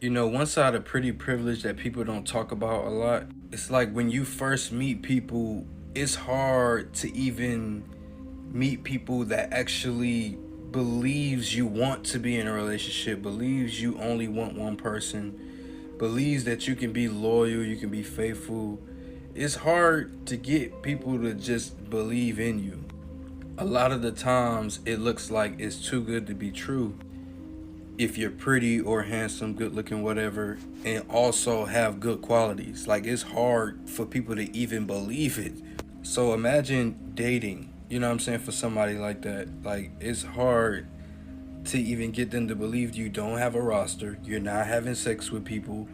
One side of pretty privilege that people don't talk about a lot, it's like when you first meet people, it's hard to even meet people that actually believes you want to be in a relationship, believes you only want one person, believes that you can be loyal, you can be faithful. It's hard to get people to just believe in you. A lot of the times it looks like it's too good to be true if you're pretty or handsome, good looking, whatever, and also have good qualities. Like it's hard for people to even believe it. So imagine dating, you know what I'm saying, for somebody like that. Like it's hard to even get them to believe you don't have a roster, you're not having sex with people,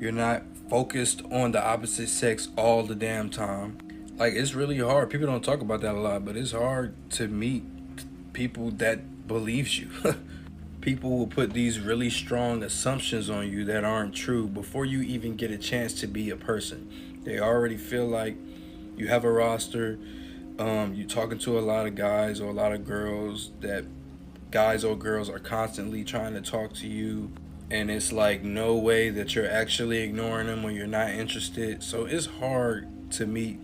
you're not focused on the opposite sex all the damn time. Like it's really hard. People don't talk about that a lot, but it's hard to meet people that believes you. People will put these really strong assumptions on you that aren't true before you even get a chance to be a person. They already feel like you have a roster. You're talking to a lot of guys or a lot of girls that guys or girls are constantly trying to talk to you. And it's like no way that you're actually ignoring them when you're not interested. So it's hard to meet,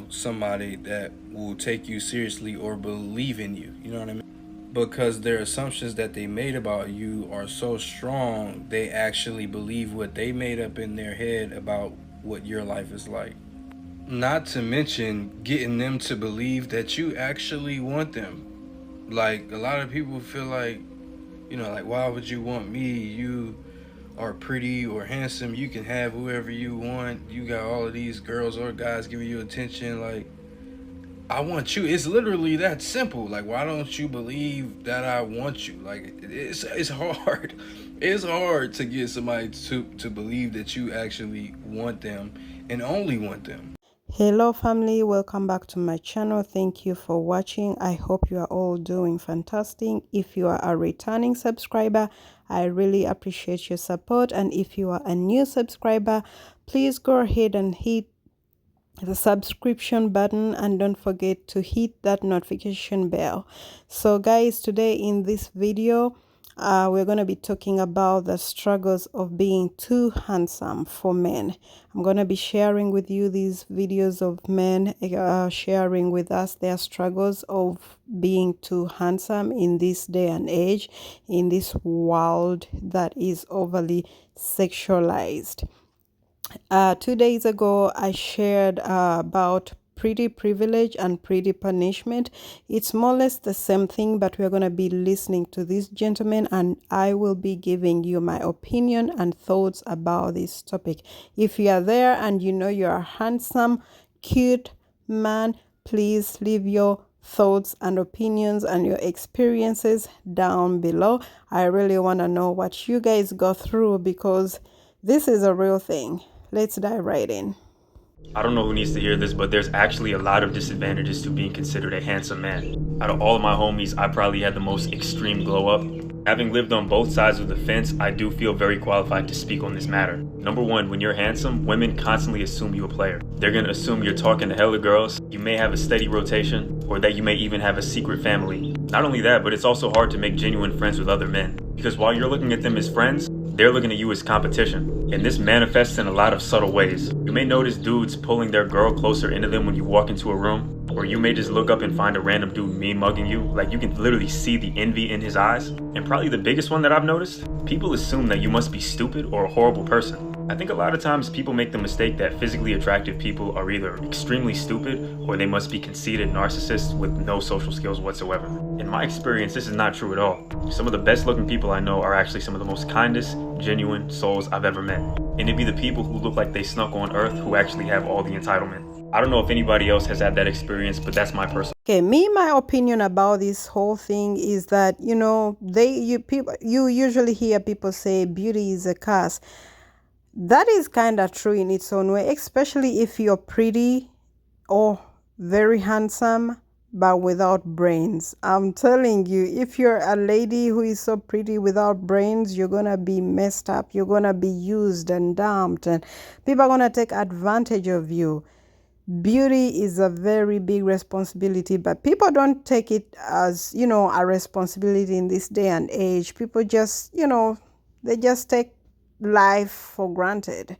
somebody that will take you seriously or believe in you. You know what I mean? Because their assumptions that they made about you are so strong, they actually believe what they made up in their head about what your life is like. Not to mention getting them to believe that you actually want them. Like, a lot of people feel like, like, why would you want me? You are pretty or handsome. You can have whoever you want. You got all of these girls or guys giving you attention. Like, I want you. It's literally that simple. Like, why don't you believe that I want you? Like, it's hard. It's hard to get somebody to believe that you actually want them and only want them. Hello family, welcome back to my channel. Thank you for watching. I hope you are all doing fantastic. If you are a returning subscriber, I really appreciate your support, and if you are a new subscriber, please go ahead and hit the subscription button and don't forget to hit that notification bell. So guys, today in this video we're going to be talking about the struggles of being too handsome for men. I'm going to be sharing with you these videos of men sharing with us their struggles of being too handsome in this day and age, in this world that is overly sexualized. 2 days ago, I shared about pretty privilege and pretty punishment. It's more or less the same thing, but we're going to be listening to this gentleman and I will be giving you my opinion and thoughts about this topic. If you are there and you know you're a handsome, cute man, please leave your thoughts and opinions and your experiences down below. I really want to know what you guys go through because this is a real thing. Let's dive right in. I don't know who needs to hear this, but there's actually a lot of disadvantages to being considered a handsome man. Out of all of my homies, I probably had the most extreme glow up. Having lived on both sides of the fence, I do feel very qualified to speak on this matter. Number one, when you're handsome, women constantly assume you're a player. They're gonna assume you're talking to hella girls, you may have a steady rotation, or that you may even have a secret family. Not only that, but it's also hard to make genuine friends with other men. Because while you're looking at them as friends, they're looking at you as competition, and this manifests in a lot of subtle ways. You may notice dudes pulling their girl closer into them when you walk into a room, or you may just look up and find a random dude mean mugging you. Like, you can literally see the envy in his eyes. And probably the biggest one that I've noticed, people assume that you must be stupid or a horrible person. I think a lot of times people make the mistake that physically attractive people are either extremely stupid or they must be conceited narcissists with no social skills whatsoever. In my experience, this is not true at all. Some of the best looking people I know are actually some of the most kindest, genuine souls I've ever met. And it'd be the people who look like they snuck on earth who actually have all the entitlement. I don't know if anybody else has had that experience, but that's my personal. Okay, my opinion about this whole thing is that you usually hear people say beauty is a curse. That is kind of true in its own way, especially if you're pretty or very handsome but without brains. I'm telling you, if you're a lady who is so pretty without brains, you're gonna be messed up, you're gonna be used and dumped, and people are gonna take advantage of you. Beauty is a very big responsibility, but people don't take it as a responsibility in this day and age. People just they just take life for granted.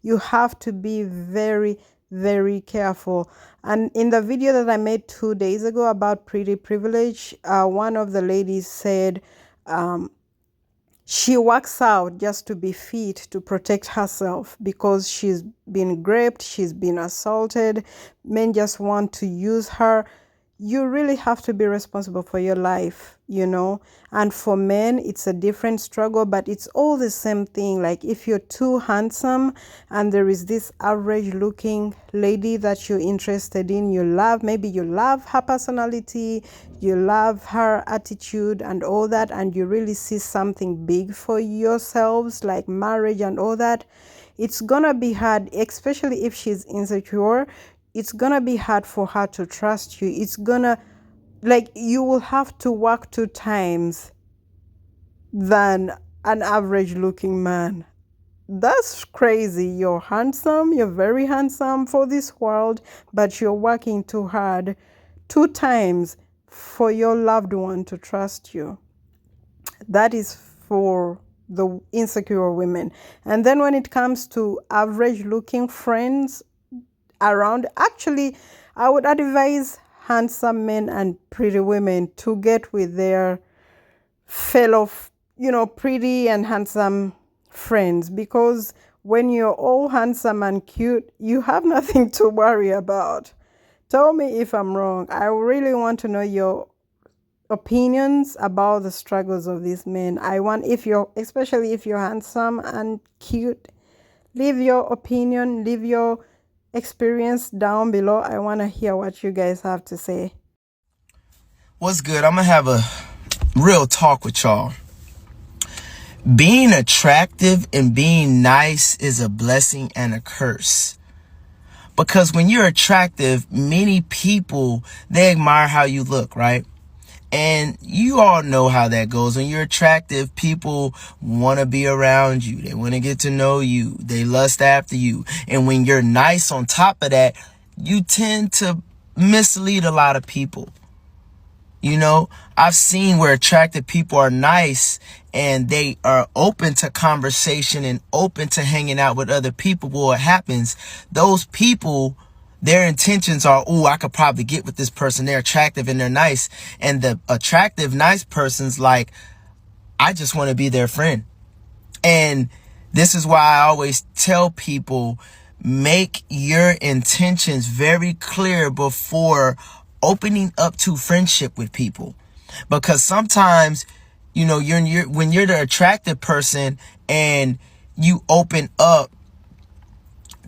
You have to be very, very careful. And in the video that I made 2 days ago about pretty privilege, one of the ladies said she works out just to be fit, to protect herself, because she's been raped, she's been assaulted, men just want to use her. You really have to be responsible for your life, you know. And for men, it's a different struggle, but it's all the same thing. Like if you're too handsome and there is this average looking lady that you're interested in, you love, maybe you love her personality, you love her attitude and all that, and you really see something big for yourselves, like marriage and all that, it's gonna be hard, especially if she's insecure. It's gonna be hard for her to trust you. It's gonna, like, you will have to work 2 times than an average looking man. That's crazy. You're handsome, you're very handsome for this world, but you're working too hard 2 times for your loved one to trust you. That is for the insecure women. And then when it comes to average looking friends around, actually, I would advise handsome men and pretty women to get with their fellow, pretty and handsome friends, because when you're all handsome and cute, you have nothing to worry about. Tell me if I'm wrong. I really want to know your opinions about the struggles of these men. I want, especially if you're handsome and cute, leave your opinion, leave your experience down below. I want to hear what you guys have to say. What's good? I'm gonna have a real talk with y'all. Being attractive and being nice is a blessing and a curse. Because when you're attractive, many people, they admire how you look, right? And you all know how that goes. When you're attractive, people want to be around you. They want to get to know you. They lust after you. And when you're nice on top of that, you tend to mislead a lot of people. You know, I've seen where attractive people are nice and they are open to conversation and open to hanging out with other people. But what happens, those people, their intentions are, oh, I could probably get with this person. They're attractive and they're nice. And the attractive, nice person's like, I just want to be their friend. And this is why I always tell people, make your intentions very clear before opening up to friendship with people. Because sometimes, you know, when you're the attractive person and you open up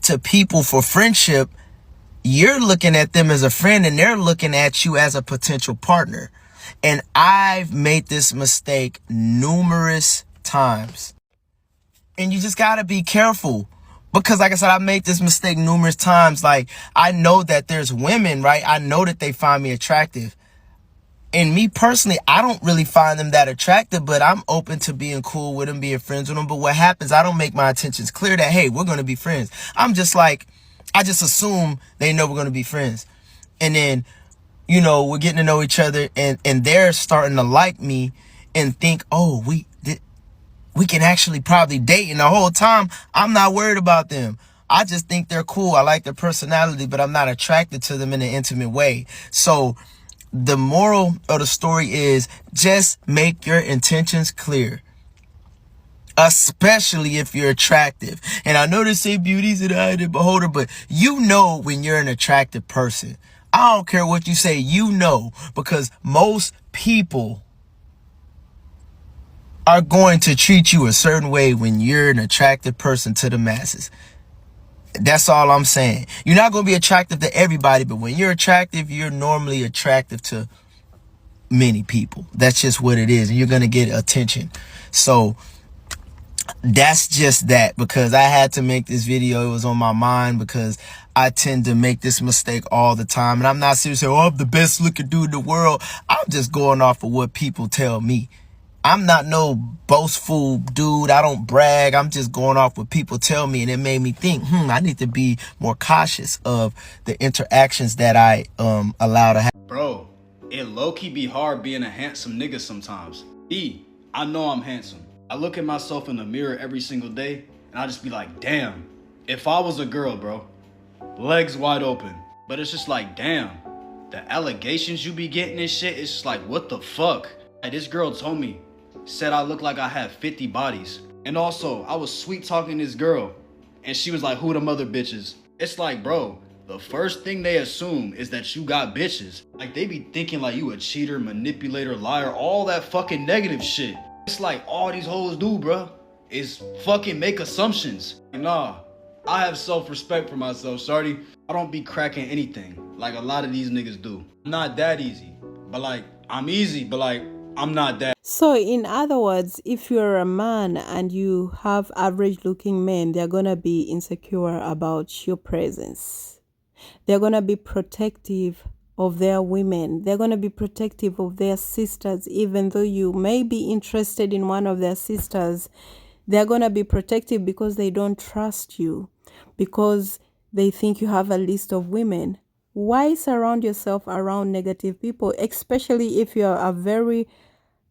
to people for friendship, you're looking at them as a friend and they're looking at you as a potential partner. And I've made this mistake numerous times. And you just got to be careful. Because like I said, I made this mistake numerous times. Like, I know that there's women, right? I know that they find me attractive. And me personally, I don't really find them that attractive, but I'm open to being cool with them, being friends with them. But what happens, I don't make my intentions clear that, hey, we're going to be friends. I'm just like, I just assume they know we're going to be friends. And then, you know, we're getting to know each other and they're starting to like me and think, oh, we can actually probably date. And the whole time, I'm not worried about them. I just think they're cool. I like their personality, but I'm not attracted to them in an intimate way. So the moral of the story is just make your intentions clear, especially if you're attractive. And I know they say beauty's an eye of the beholder, but you know when you're an attractive person. I don't care what you say, you know, because most people are going to treat you a certain way when you're an attractive person to the masses. That's all I'm saying. You're not going to be attractive to everybody, but when you're attractive, you're normally attractive to many people. That's just what it is. And you're going to get attention. So that's just that, because I had to make this video. It was on my mind because I tend to make this mistake all the time. And I'm not serious. Oh, I'm the best looking dude in the world. I'm just going off of what people tell me. I'm not no boastful dude. I don't brag. I'm just going off what people tell me. And it made me think, I need to be more cautious of the interactions that I allow to happen. Bro, it low-key be hard being a handsome nigga sometimes. I know I'm handsome. I look at myself in the mirror every single day, and I just be like, damn, if I was a girl, bro, legs wide open. But it's just like, damn, the allegations you be getting and shit, it's just like, what the fuck? Like, this girl told me, said I look like I have 50 bodies. And also, I was sweet talking this girl, and she was like, who the mother bitches? It's like, bro, the first thing they assume is that you got bitches. Like, they be thinking like you a cheater, manipulator, liar, all that fucking negative shit. It's like all these hoes do, bro, is fucking make assumptions. Nah, I have self-respect for myself, shorty. I don't be cracking anything like a lot of these niggas do. I'm not that easy, but like, I'm easy, but like, I'm not that. So in other words, if you're a man and you have average looking men, they're gonna be insecure about your presence. They're gonna be protective of their women. They're gonna be protective of their sisters, even though you may be interested in one of their sisters. They're gonna be protective because they don't trust you, because they think you have a list of women. Why surround yourself around negative people, especially if you're a very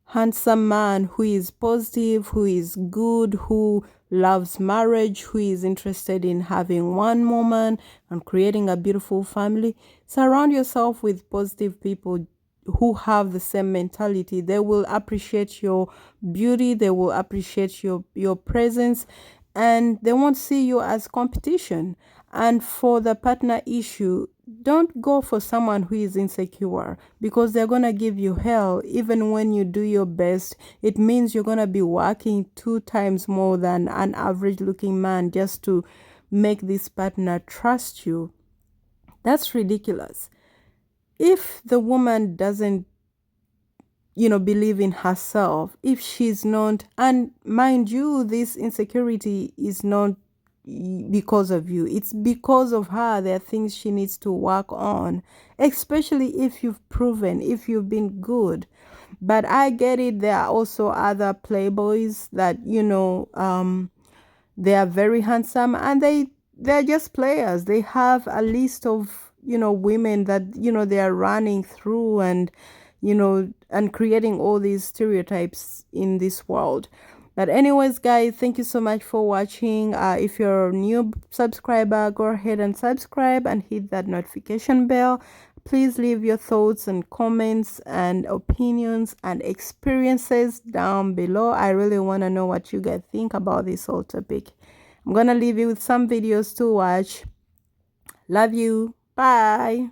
handsome man who is positive, who is good, who loves marriage, who is interested in having one woman and creating a beautiful family? Surround yourself with positive people who have the same mentality. They will appreciate your beauty, they will appreciate your presence, and they won't see you as competition. And for the partner issue, don't go for someone who is insecure, because they're going to give you hell. Even when you do your best, it means you're going to be working 2 times more than an average looking man just to make this partner trust you. That's ridiculous. If the woman doesn't, believe in herself, if she's not, and mind you, this insecurity is not because of you, it's because of her. There are things she needs to work on, especially if you've proven, if you've been good. But I get it, there are also other playboys that they are very handsome and they're just players. They have a list of women that they are running through, and and creating all these stereotypes in this world. But anyways, guys, thank you so much for watching. If you're a new subscriber, go ahead and subscribe and hit that notification bell. Please leave your thoughts and comments and opinions and experiences down below. I really want to know what you guys think about this whole topic. I'm going to leave you with some videos to watch. Love you. Bye.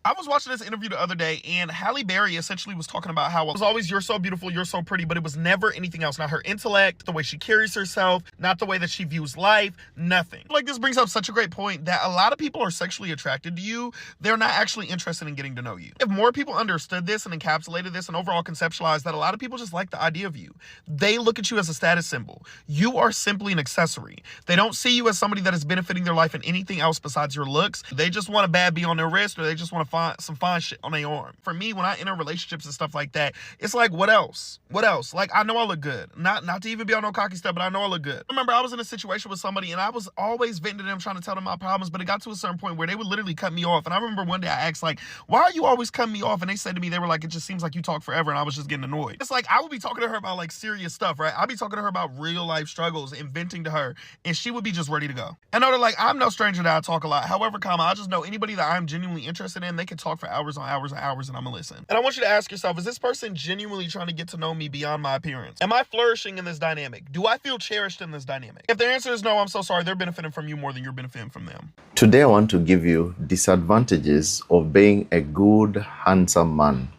I was watching this interview the other day, and Halle Berry essentially was talking about how it was always, you're so beautiful, you're so pretty, but it was never anything else. Not her intellect, the way she carries herself, not the way that she views life, nothing. Like, this brings up such a great point that a lot of people are sexually attracted to you. They're not actually interested in getting to know you. If more people understood this and encapsulated this and overall conceptualized that a lot of people just like the idea of you. They look at you as a status symbol. You are simply an accessory. They don't see you as somebody that is benefiting their life in anything else besides your looks. They just want a bad bee on their wrist, or they just want to find some fine shit on their arm. For me, when I enter relationships and stuff like that, it's like, what else? What else? Like, I know I look good. Not to even be on no cocky stuff, but I know I look good. I remember I was in a situation with somebody, and I was always venting to them, trying to tell them my problems, but it got to a certain point where they would literally cut me off. And I remember one day I asked, like, why are you always cutting me off? And they said to me, they were like, it just seems like you talk forever. And I was just getting annoyed. It's like, I would be talking to her about like serious stuff, right? I'd be talking to her about real life struggles and venting to her, and she would be just ready to go. And they're like, I'm no stranger that I talk a lot. However, I just know anybody that I'm genuinely interested in, they can talk for hours on hours and hours, and I'm gonna listen. And I want you to ask yourself, is this person genuinely trying to get to know me beyond my appearance? Am I flourishing in this dynamic? Do I feel cherished in this dynamic? If the answer is no, I'm so sorry. They're benefiting from you more than you're benefiting from them. Today I want to give you disadvantages of being a good, handsome man.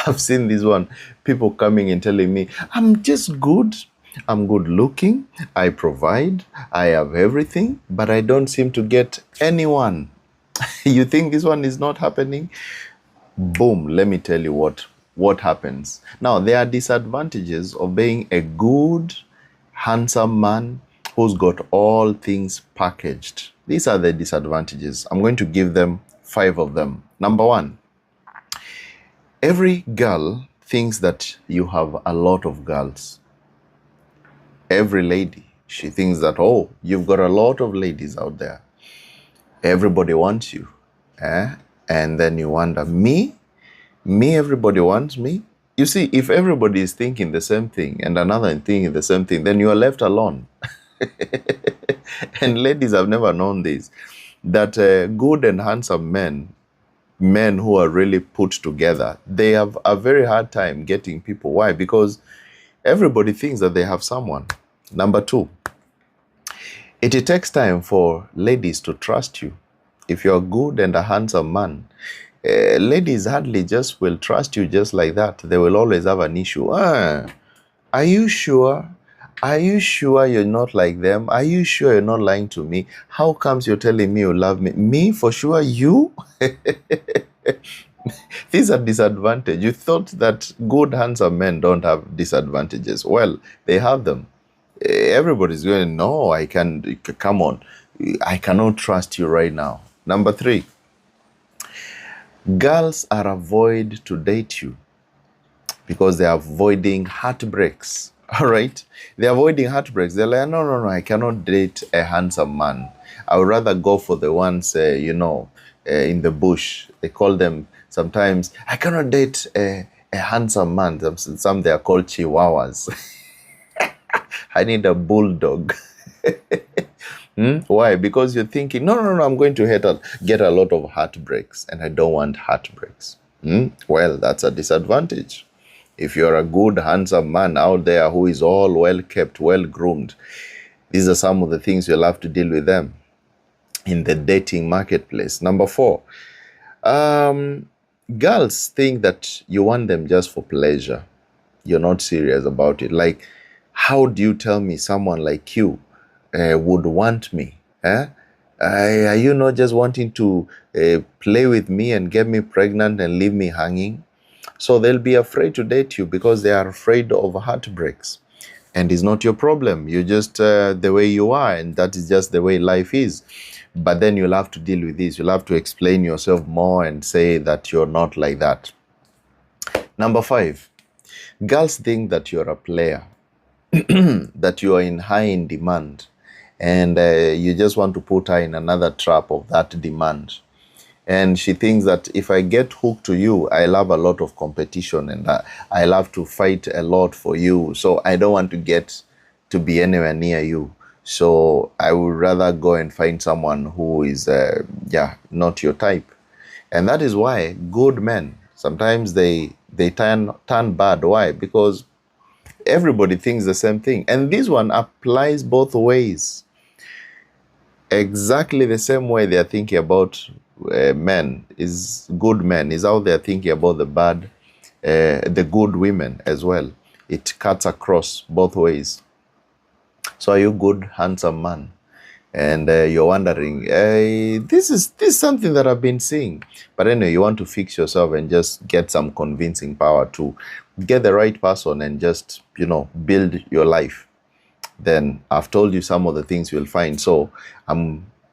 I've seen this one. People coming and telling me, I'm just good. I'm good looking. I provide. I have everything, but I don't seem to get anyone. You think this one is not happening? Boom, let me tell you what happens. Now, there are disadvantages of being a good, handsome man who's got all things packaged. These are the disadvantages. I'm going to give them 5 of them. Number 1, every girl thinks that you have a lot of girls. Every lady, she thinks that, oh, you've got a lot of ladies out there. Everybody wants you. And then you wonder, me, everybody wants me. You see, if everybody is thinking the same thing and another is thinking the same thing, then you are left alone. And ladies have never known this, that good and handsome men who are really put together, they have a very hard time getting people. Why? Because everybody thinks that they have someone. Number two, it takes time for ladies to trust you. If you're good and a handsome man, ladies hardly just will trust you just like that. They will always have an issue. Are you sure? Are you sure you're not like them? Are you sure you're not lying to me? How comes you're telling me you love me? Me, for sure, you? These are disadvantages. You thought that good, handsome men don't have disadvantages. Well, they have them. Everybody's going, no, come on. I cannot trust you right now. Number three, girls are avoid to date you because they're avoiding heartbreaks. All right? They're avoiding heartbreaks. They're like, no, I cannot date a handsome man. I would rather go for the ones, in the bush. They call them sometimes, I cannot date a handsome man. Some they are called chihuahuas. I need a bulldog. Why? Because you're thinking, no, I'm going to get a lot of heartbreaks, and I don't want heartbreaks. Well, that's a disadvantage. If you're a good, handsome man out there who is all well-kept, well-groomed, these are some of the things you'll have to deal with them in the dating marketplace. Number four, girls think that you want them just for pleasure. You're not serious about it. Like, how do you tell me someone like you would want me? Are you not just wanting to play with me and get me pregnant and leave me hanging? So they'll be afraid to date you because they are afraid of heartbreaks. And it's not your problem. You're just the way you are, and that is just the way life is. But then you'll have to deal with this. You'll have to explain yourself more and say that you're not like that. Number five, girls think that you're a player, that you are in high demand, and you just want to put her in another trap of that demand. And she thinks that if I get hooked to you, I'll have a lot of competition, and I'll have to fight a lot for you. So I don't want to get to be anywhere near you. So I would rather go and find someone who is, not your type. And that is why good men, sometimes they turn bad. Why? Because everybody thinks the same thing. And this one applies both ways. Exactly the same way they are thinking about men, is good men, is how they are thinking about the good women as well. It cuts across both ways. So are you good, handsome man? And you're wondering, this is something that I've been seeing. But anyway, you want to fix yourself and just get some convincing power to get the right person and just, build your life. Then I've told you some of the things you'll find. So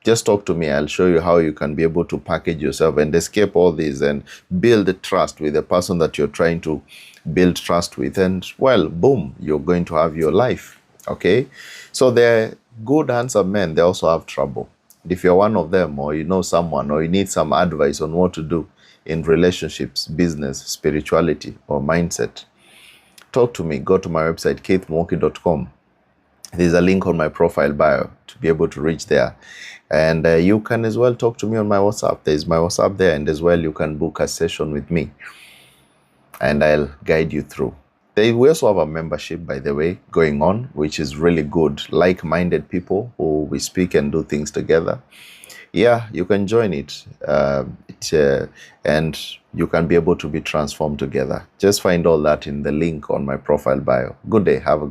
just talk to me. I'll show you how you can be able to package yourself and escape all this and build trust with the person that you're trying to build trust with. And, well, boom, you're going to have your life. Okay? So they're good, handsome men. They also have trouble. If you're one of them, or you know someone, or you need some advice on what to do in relationships, business, spirituality, or mindset, talk to me. Go to my website, keithmwoki.com. There's a link on my profile bio to be able to reach there. And you can as well talk to me on my WhatsApp. There's my WhatsApp there. And as well, you can book a session with me. And I'll guide you through. We also have a membership, by the way, going on, which is really good. Like-minded people who we speak and do things together. Yeah, you can join it. And you can be able to be transformed together. Just find all that in the link on my profile bio. Good day. Have a